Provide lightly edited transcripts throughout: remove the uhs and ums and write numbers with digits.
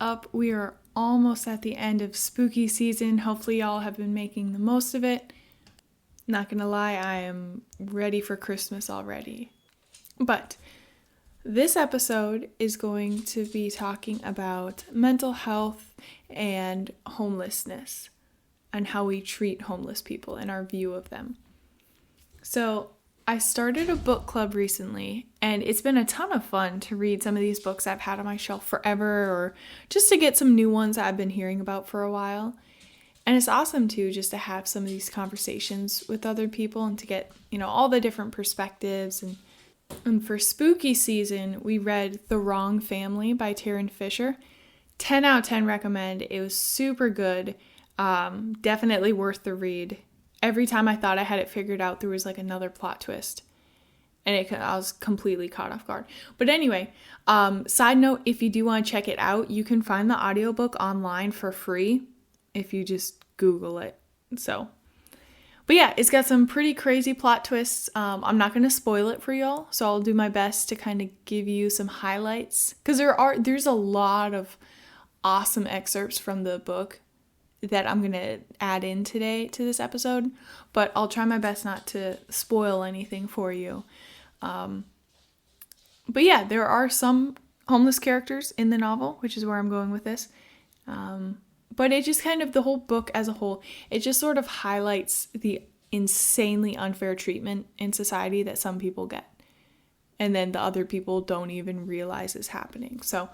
up? We are almost at the end of spooky season. Hopefully y'all have been making the most of it. Not gonna lie, I am ready for Christmas already. But this episode is going to be talking about mental health and homelessness and how we treat homeless people and our view of them. So I started a book club recently, and it's been a ton of fun to read some of these books I've had on my shelf forever, or just to get some new ones that I've been hearing about for a while. And it's awesome too, just to have some of these conversations with other people and to get, all the different perspectives. And for spooky season, we read The Wrong Family by Tarryn Fisher. 10 out of 10 recommend. It was super good. Definitely worth the read. Every time I thought I had it figured out, there was like another plot twist. And I was completely caught off guard. But anyway, side note, if you do want to check it out, you can find the audiobook online for free if you just Google it. But yeah, it's got some pretty crazy plot twists. I'm not going to spoil it for y'all, so I'll do my best to kind of give you some highlights. Because there's a lot of awesome excerpts from the book that I'm going to add in today to this episode, but I'll try my best not to spoil anything for you. But yeah, there are some homeless characters in the novel, which is where I'm going with this. But it just kind of, the whole book as a whole, it just sort of highlights the insanely unfair treatment in society that some people get. And then the other people don't even realize is happening. So,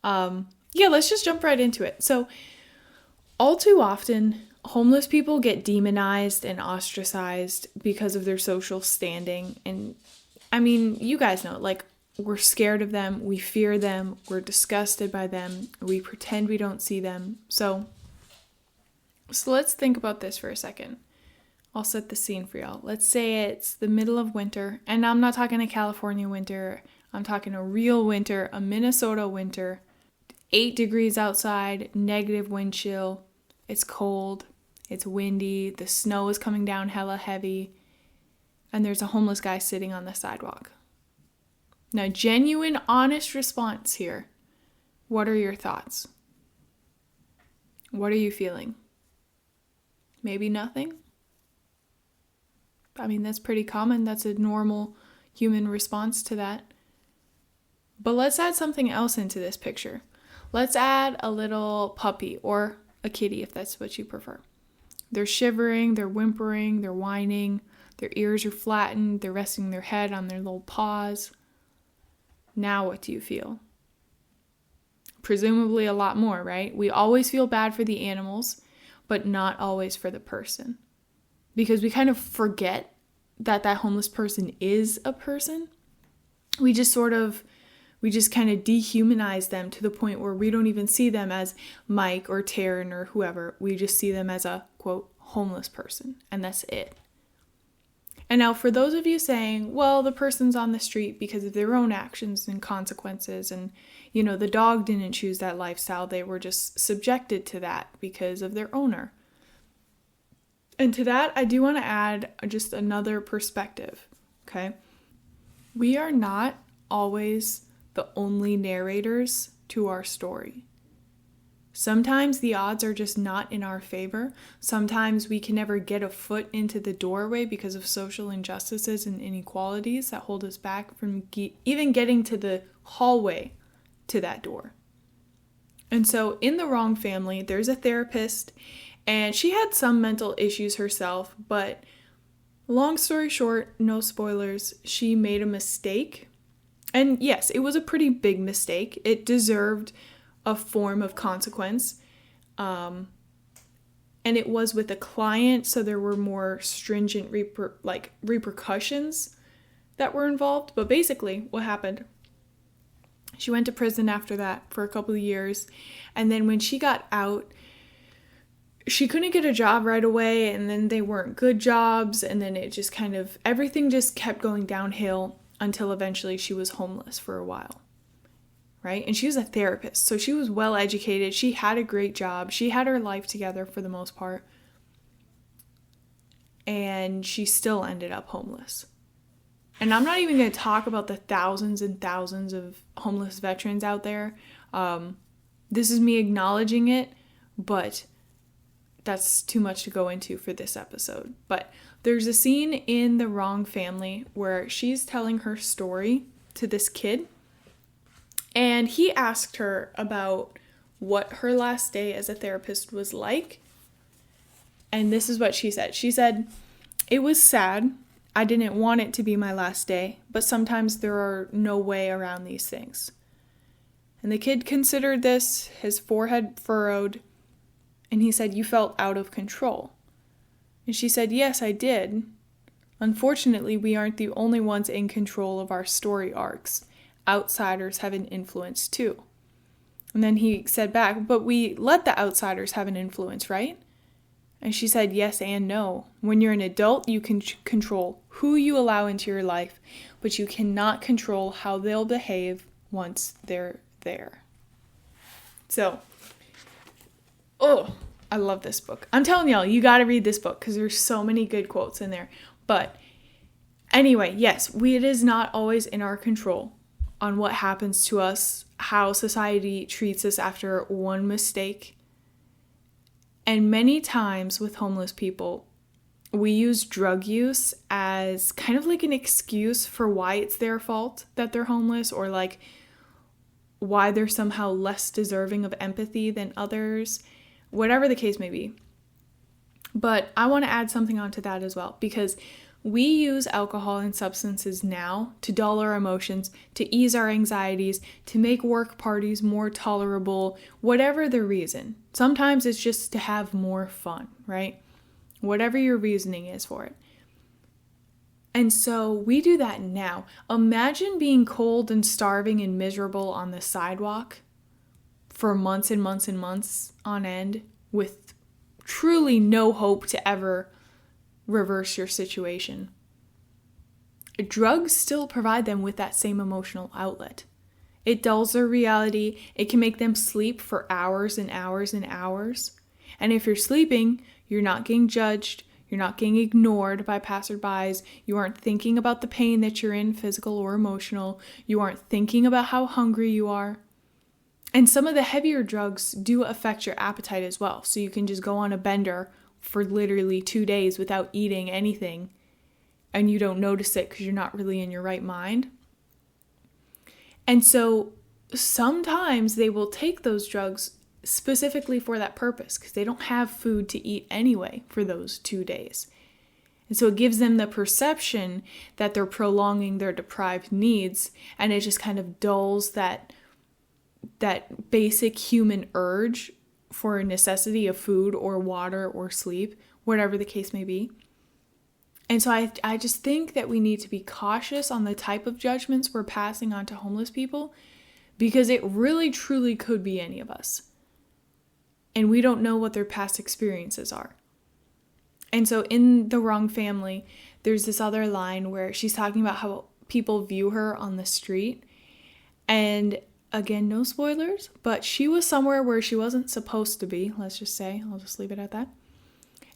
yeah, let's just jump right into it. So, all too often, homeless people get demonized and ostracized because of their social standing. And I mean, you guys know, like, we're scared of them, we fear them, we're disgusted by them, we pretend we don't see them. So let's think about this for a second. I'll set the scene for y'all. Let's say it's the middle of winter, and I'm not talking a California winter, I'm talking a real winter, a Minnesota winter. 8 degrees outside, negative wind chill, it's cold, it's windy, the snow is coming down hella heavy, and there's a homeless guy sitting on the sidewalk. Now, genuine, honest response here. What are your thoughts? What are you feeling? Maybe nothing? I mean, that's pretty common. That's a normal human response to that. But let's add something else into this picture. Let's add a little puppy or a kitty, if that's what you prefer. They're shivering, they're whimpering, they're whining, their ears are flattened, they're resting their head on their little paws. Now what do you feel? Presumably a lot more, right? We always feel bad for the animals, but not always for the person. Because we kind of forget that homeless person is a person. We just kind of dehumanize them to the point where we don't even see them as Mike or Tarryn or whoever. We just see them as a, quote, homeless person. And that's it. And now for those of you saying, well, the person's on the street because of their own actions and consequences, and, the dog didn't choose that lifestyle, they were just subjected to that because of their owner. And to that, I do want to add just another perspective, okay? We are not always the only narrators to our story. Sometimes the odds are just not in our favor. Sometimes we can never get a foot into the doorway because of social injustices and inequalities that hold us back from even getting to the hallway to that door. And so in The Wrong Family, there's a therapist, and she had some mental issues herself, but long story short, no spoilers, she made a mistake. And yes, it was a pretty big mistake. It deserved a form of consequence. And it was with a client, so there were more stringent repercussions that were involved. But basically, what happened? She went to prison after that for a couple of years. And then when she got out, she couldn't get a job right away. And then they weren't good jobs. And then it just everything just kept going downhill until eventually she was homeless for a while. Right? And she was a therapist, so she was well educated. She had a great job. She had her life together for the most part. And she still ended up homeless. And I'm not even going to talk about the thousands and thousands of homeless veterans out there. This is me acknowledging it, but that's too much to go into for this episode. But there's a scene in The Wrong Family where she's telling her story to this kid, and he asked her about what her last day as a therapist was like. And this is what she said. She said, "It was sad. I didn't want it to be my last day, but sometimes there are no way around these things." And the kid considered this, his forehead furrowed, and he said, "You felt out of control." And she said, "Yes, I did. Unfortunately, we aren't the only ones in control of our story arcs. Outsiders have an influence too." And then he said back, "But we let the outsiders have an influence, right?" And she said, "Yes and no. When you're an adult, you can control who you allow into your life, but you cannot control how they'll behave once they're there." So, I love this book. I'm telling y'all, you got to read this book because there's so many good quotes in there. But anyway, yes, it is not always in our control on what happens to us, how society treats us after one mistake. And many times with homeless people, we use drug use as kind of like an excuse for why it's their fault that they're homeless, or like why they're somehow less deserving of empathy than others, whatever the case may be. But I want to add something onto that as well, because we use alcohol and substances now to dull our emotions, to ease our anxieties, to make work parties more tolerable, whatever the reason. Sometimes it's just to have more fun, right? Whatever your reasoning is for it. And so we do that now. Imagine being cold and starving and miserable on the sidewalk for months and months and months on end with truly no hope to ever reverse your situation. Drugs still provide them with that same emotional outlet. It dulls their reality. It can make them sleep for hours and hours and hours. And if you're sleeping, you're not getting judged. You're not getting ignored by passerbys. You aren't thinking about the pain that you're in, physical or emotional. You aren't thinking about how hungry you are. And some of the heavier drugs do affect your appetite as well. So you can just go on a bender for literally 2 days without eating anything, and you don't notice it because you're not really in your right mind. And so sometimes they will take those drugs specifically for that purpose because they don't have food to eat anyway for those 2 days. And so it gives them the perception that they're prolonging their deprived needs, and it just kind of dulls that basic human urge for a necessity of food or water or sleep, whatever the case may be. And so I just think that we need to be cautious on the type of judgments we're passing on to homeless people, because it really truly could be any of us. And we don't know what their past experiences are. And so in The Wrong Family, there's this other line where she's talking about how people view her on the street. And again, no spoilers, but she was somewhere where she wasn't supposed to be, let's just say. I'll just leave it at that.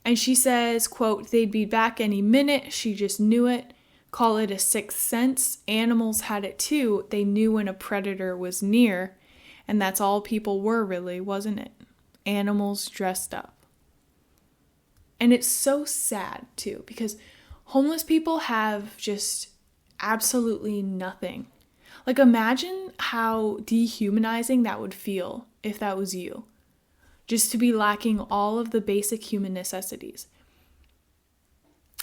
And she says, quote, "They'd be back any minute. She just knew it. Call it a sixth sense. Animals had it too. They knew when a predator was near. And that's all people were really, wasn't it? Animals dressed up." And it's so sad too, because homeless people have just absolutely nothing. Like, imagine how dehumanizing that would feel if that was you. Just to be lacking all of the basic human necessities.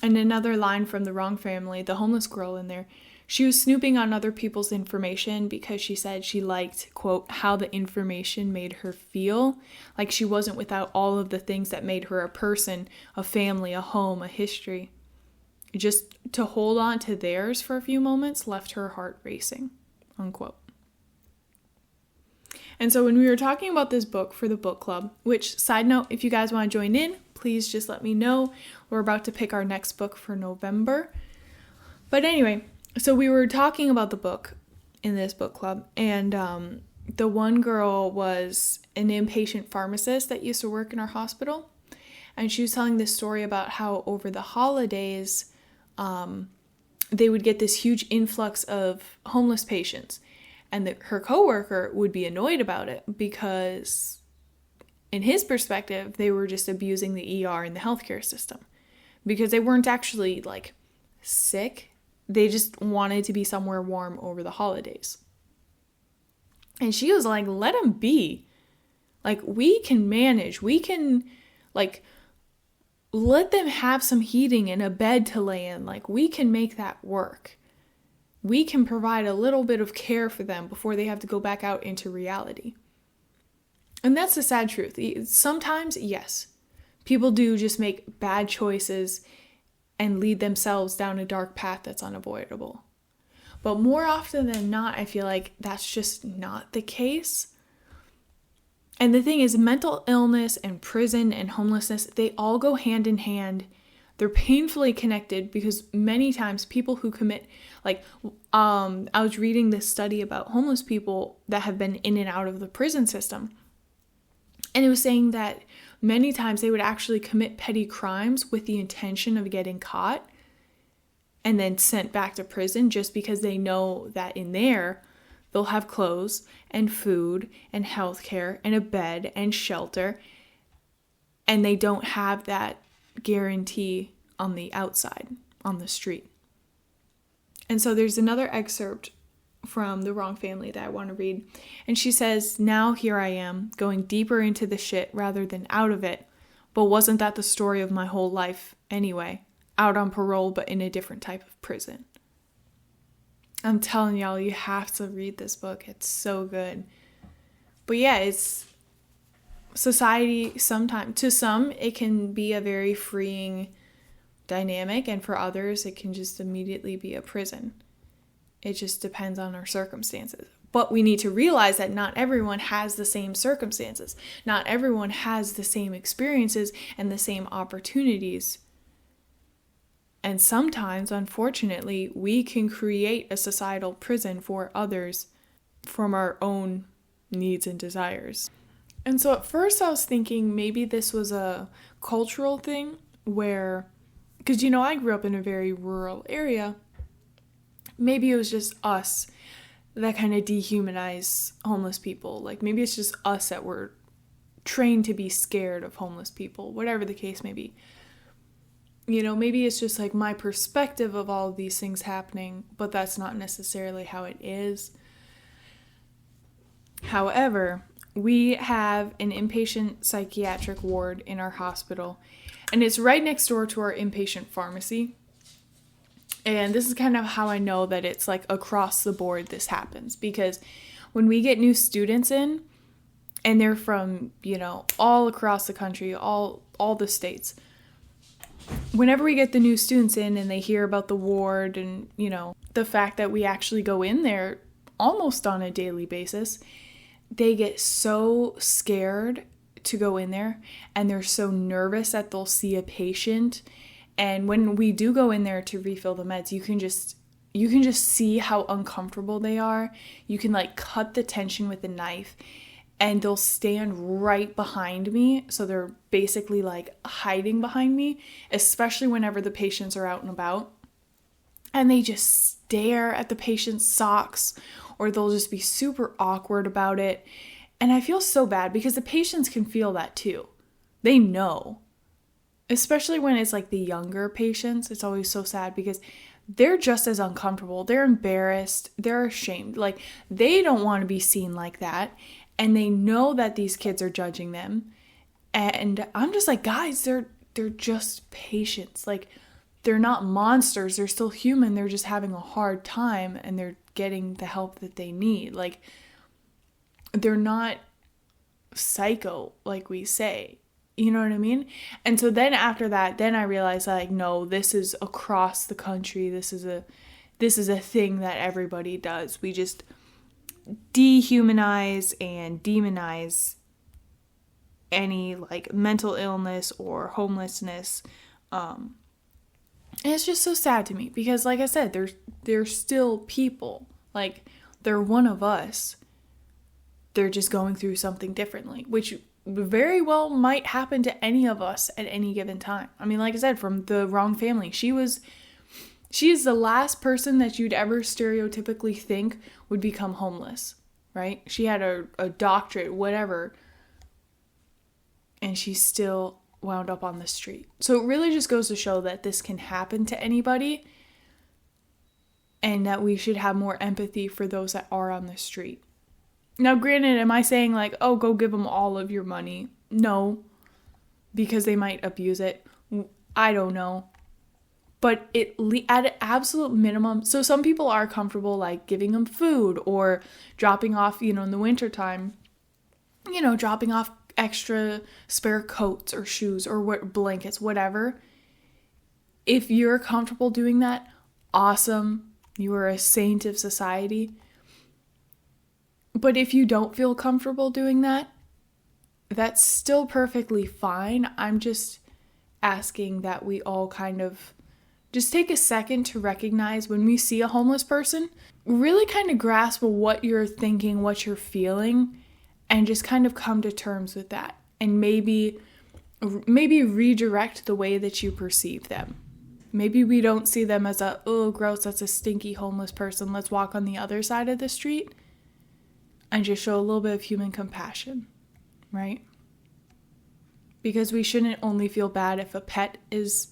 And another line from The Wrong Family, the homeless girl in there, she was snooping on other people's information because she said she liked, quote, how the information made her feel. Like she wasn't without all of the things that made her a person, a family, a home, a history. Just to hold on to theirs for a few moments left her heart racing. Unquote. And so when we were talking about this book for the book club, which, side note, if you guys want to join in, please just let me know. We're about to pick our next book for November. But anyway, so we were talking about the book in this book club, and the one girl was an inpatient pharmacist that used to work in our hospital, and she was telling this story about how over the holidays, they would get this huge influx of homeless patients. And her coworker would be annoyed about it because in his perspective, they were just abusing the ER and the healthcare system because they weren't actually like sick. They just wanted to be somewhere warm over the holidays. And she was like, let them be. Like, we can manage. We can, like, let them have some heating and a bed to lay in. Like, we can make that work. We can provide a little bit of care for them before they have to go back out into reality. And that's the sad truth. Sometimes, yes, people do just make bad choices and lead themselves down a dark path that's unavoidable. But more often than not, I feel like that's just not the case. And the thing is, mental illness and prison and homelessness, they all go hand in hand. They're painfully connected because many times people who commit, like, I was reading this study about homeless people that have been in and out of the prison system. And it was saying that many times they would actually commit petty crimes with the intention of getting caught and then sent back to prison just because they know that in there they'll have clothes and food and healthcare and a bed and shelter, and they don't have that guarantee on the outside, on the street. And so there's another excerpt from The Wrong Family that I want to read. And she says, "Now here I am, going deeper into the shit rather than out of it. But wasn't that the story of my whole life anyway? Out on parole, but in a different type of prison." I'm telling y'all, you have to read this book. It's so good. But yeah, it's society sometimes. To some, it can be a very freeing dynamic. And for others, it can just immediately be a prison. It just depends on our circumstances. But we need to realize that not everyone has the same circumstances. Not everyone has the same experiences and the same opportunities. And sometimes, unfortunately, we can create a societal prison for others from our own needs and desires. And so at first I was thinking maybe this was a cultural thing where, because, I grew up in a very rural area. Maybe it was just us that kind of dehumanize homeless people. Like, maybe it's just us that were trained to be scared of homeless people, whatever the case may be. Maybe it's just like my perspective of all of these things happening, but that's not necessarily how it is. However, we have an inpatient psychiatric ward in our hospital, and it's right next door to our inpatient pharmacy. And this is kind of how I know that it's like across the board this happens, because when we get new students in, and they're from, all across the country, all the states, whenever we get the new students in and they hear about the ward and, the fact that we actually go in there almost on a daily basis, they get so scared to go in there, and they're so nervous that they'll see a patient. And when we do go in there to refill the meds, you can just see how uncomfortable they are. You can cut the tension with a knife, and they'll stand right behind me. So they're basically hiding behind me, especially whenever the patients are out and about. And they just stare at the patient's socks, or they'll just be super awkward about it. And I feel so bad because the patients can feel that too. They know. Especially when it's the younger patients. It's always so sad because they're just as uncomfortable. They're embarrassed. They're ashamed. They don't want to be seen like that. And they know that these kids are judging them. And I'm just guys, they're just patients. They're not monsters. They're still human. They're just having a hard time, and they're getting the help that they need. They're not psycho like we say. You know what I mean? And so then after that, then I realized no, this is across the country. This is a thing that everybody does. We just dehumanize and demonize any mental illness or homelessness. And it's just so sad to me because, like I said, they're still people. They're one of us. They're just going through something differently, which very well might happen to any of us at any given time. I mean, like I said, from The Wrong Family, she was She is the last person that you'd ever stereotypically think would become homeless, right? She had a doctorate, whatever, and she still wound up on the street. So it really just goes to show that this can happen to anybody, and that we should have more empathy for those that are on the street. Now, granted, am I saying like, oh, go give them all of your money? No, because they might abuse it. I don't know. But at an absolute minimum, so some people are comfortable like giving them food or dropping off, in the wintertime, dropping off extra spare coats or shoes or blankets, whatever. If you're comfortable doing that, awesome. You are a saint of society. But if you don't feel comfortable doing that, that's still perfectly fine. I'm just asking that we all kind of just take a second to recognize when we see a homeless person, really kind of grasp what you're thinking, what you're feeling, and just kind of come to terms with that. And maybe redirect the way that you perceive them. Maybe we don't see them as oh, gross, that's a stinky homeless person. Let's walk on the other side of the street. And just show a little bit of human compassion, right? Because we shouldn't only feel bad if a pet is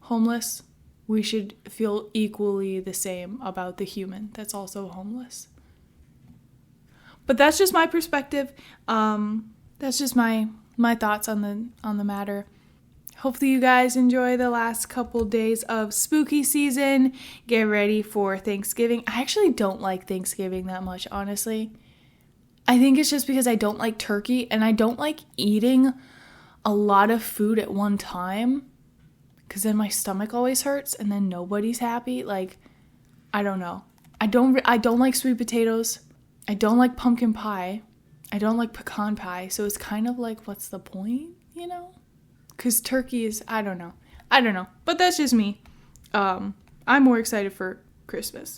homeless. We should feel equally the same about the human that's also homeless. But that's just my perspective. That's just my thoughts on the matter. Hopefully you guys enjoy the last couple days of spooky season. Get ready for Thanksgiving. I actually don't like Thanksgiving that much, honestly. I think it's just because I don't like turkey and I don't like eating a lot of food at one time, because then my stomach always hurts and then nobody's happy. Like, I don't know. I don't like sweet potatoes. I don't like pumpkin pie. I don't like pecan pie. So it's kind of like, what's the point, Because turkey is, I don't know. But that's just me. I'm more excited for Christmas.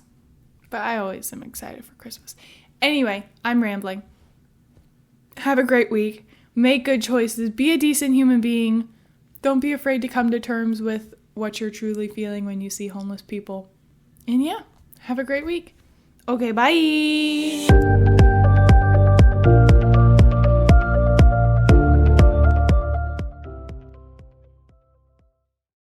But I always am excited for Christmas. Anyway, I'm rambling. Have a great week. Make good choices. Be a decent human being. Don't be afraid to come to terms with what you're truly feeling when you see homeless people. And yeah, have a great week. Okay, bye.